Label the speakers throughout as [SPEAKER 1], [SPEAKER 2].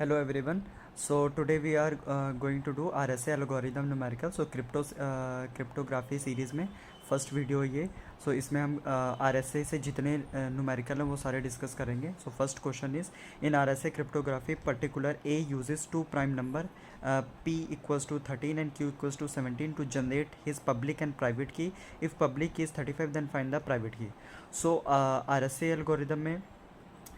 [SPEAKER 1] Hello everyone. So today we are going to do RSA algorithm numerical. So cryptography series में first video ये. सो इसमें हम RSA से जितने न्यूमेरिकल हैं वो सारे डिस्कस करेंगे. So first question is in RSA cryptography particular A uses two prime number P equals to 13 and Q equals to 17 to generate his public and private key. If public key is 35 then find the private key. So RSA algorithm में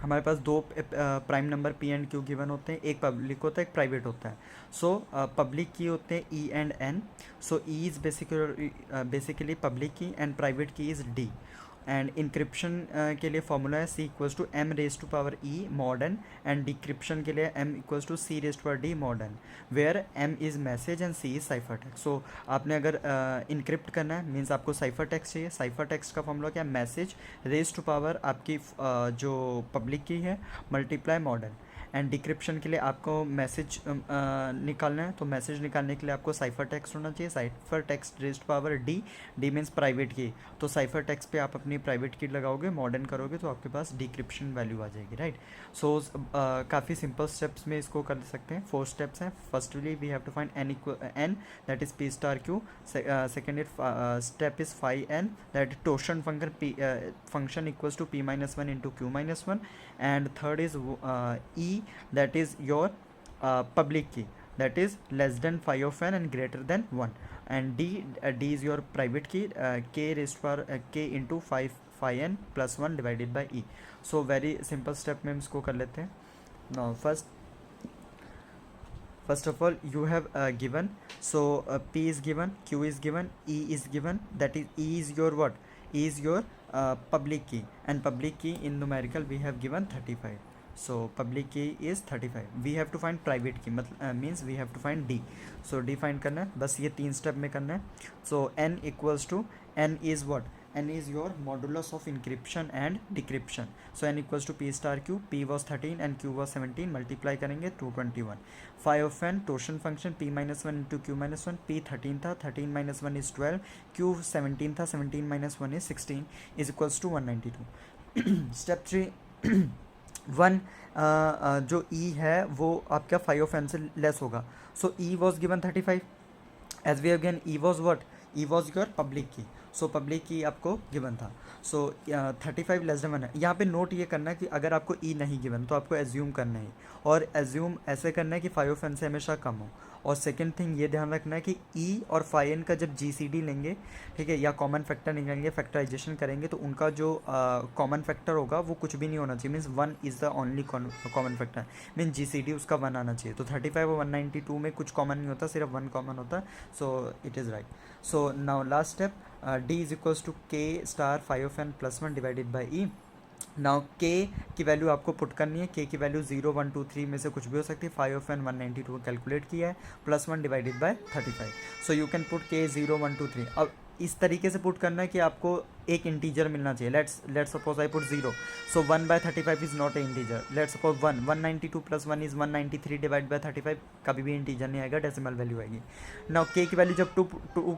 [SPEAKER 1] हमारे पास दो prime number P and Q given होते हैं, एक public होता है एक private होता है. सो पब्लिक की होते हैं E and N. So E is basically public key and private key is D. And encryption के लिए फॉर्मूला है C equals to M raise to power E mod N and decryption के लिए M equals to C raise to power D mod N, where M is message and C is cipher text. So आपने अगर encrypt करना है means आपको cipher text चाहिए. Cipher text का formula क्या है? मैसेज रेज टू पावर आपकी जो पब्लिक की है मल्टीप्लाई मॉडर्न. एंड डिक्रिप्शन के लिए आपको मैसेज निकालना है, तो मैसेज निकालने के लिए आपको साइफर टेक्स्ट होना चाहिए. Cipher text raised power D, D means private की. तो साइफर टेक्स्ट पे आप अपनी प्राइवेट की लगाओगे, मॉडर्न करोगे तो आपके पास डिक्रिप्शन वैल्यू आ जाएगी, राइट. सो काफ़ी सिंपल स्टेप्स में इसको कर सकते हैं. 4 स्टेप्स हैं. Firstly we have to find n that is p star q. Second step is phi n that टोशन function equals to p minus one into q minus one. And third is e that is your public key that is less than phi of n and greater than 1. And d is your private key, k raised to power k into phi n plus 1 divided by e. So very simple step में हम इसको कर लेते हैं. Now first of all you have given, so p is given, q is given, e is given. That is e is your what? E is your public key, and public key in numerical we have given 35. So public key is 35. We have to find private key, मतलब means we have to find d. So d find करना है, बस ये 3 step में करना है. So n equals to, n is what? n is your modulus of encryption and decryption. So n equals to p star q. p was 13 and q was 17. Multiply करेंगे 221. phi of n torsion function p minus 1 into q minus 1. p 13 था, 13 minus 1 is 12. q 17 था, 17 minus 1 is 16 is equals to 192. Step 3 one जो ई है वो आपका 5 of N से less होगा. So E was given 35 as we have given E was what? E was your public key. So public की आपको given था. सो 35 लेस देन 1 है. यहाँ पे नोट ये करना है कि अगर आपको ई नहीं गिवन तो आपको एज्यूम करना है, और एज्यूम ऐसे करना है कि 5 ऑफ एन से हमेशा कम हो. और सेकेंड थिंग ये ध्यान रखना है कि ई और फाई एन का जब GCD लेंगे, ठीक है, या कॉमन फैक्टर निकालेंगे, फैक्टराइजेशन करेंगे, तो उनका जो कॉमन फैक्टर होगा वो कुछ भी नहीं होना चाहिए. Means 1 is the only common factor. Means GCD उसका 1 आना चाहिए. तो 35 और 192 में कुछ कॉमन नहीं होता, सिर्फ 1 कॉमन होता है. So it is right. So now last step, d is equals to k star 5 of n plus 1 divided by e. Now k की वैल्यू आपको पुट करनी है. k की वैल्यू 0 1 2 3 में से कुछ भी हो सकती है. 5 ऑफ एन 192 कैलकुलेट किया है, plus 1 divided by 35. So you can put k 0 1 2 3. अब इस तरीके से पुट करना है कि आपको एक इंटीजर मिलना चाहिए. Let's suppose I put 0. So 1 by 35 is not a integer. Let's suppose 192 plus 1 is 193 divide by 35. कभी भी इंटीजर नहीं आएगा, डेसिमल वैल्यू आएगी. नाउ k की वैल्यू जब 2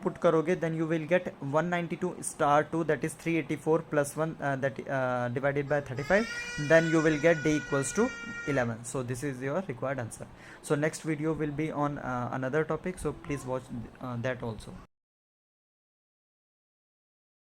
[SPEAKER 1] पुट करोगे then you will get 192 star 2 that is 384 plus 1 that divided by 35. Then you will get d equals to 11. So this is your required answer. So next video will be on another topic, so please watch that also.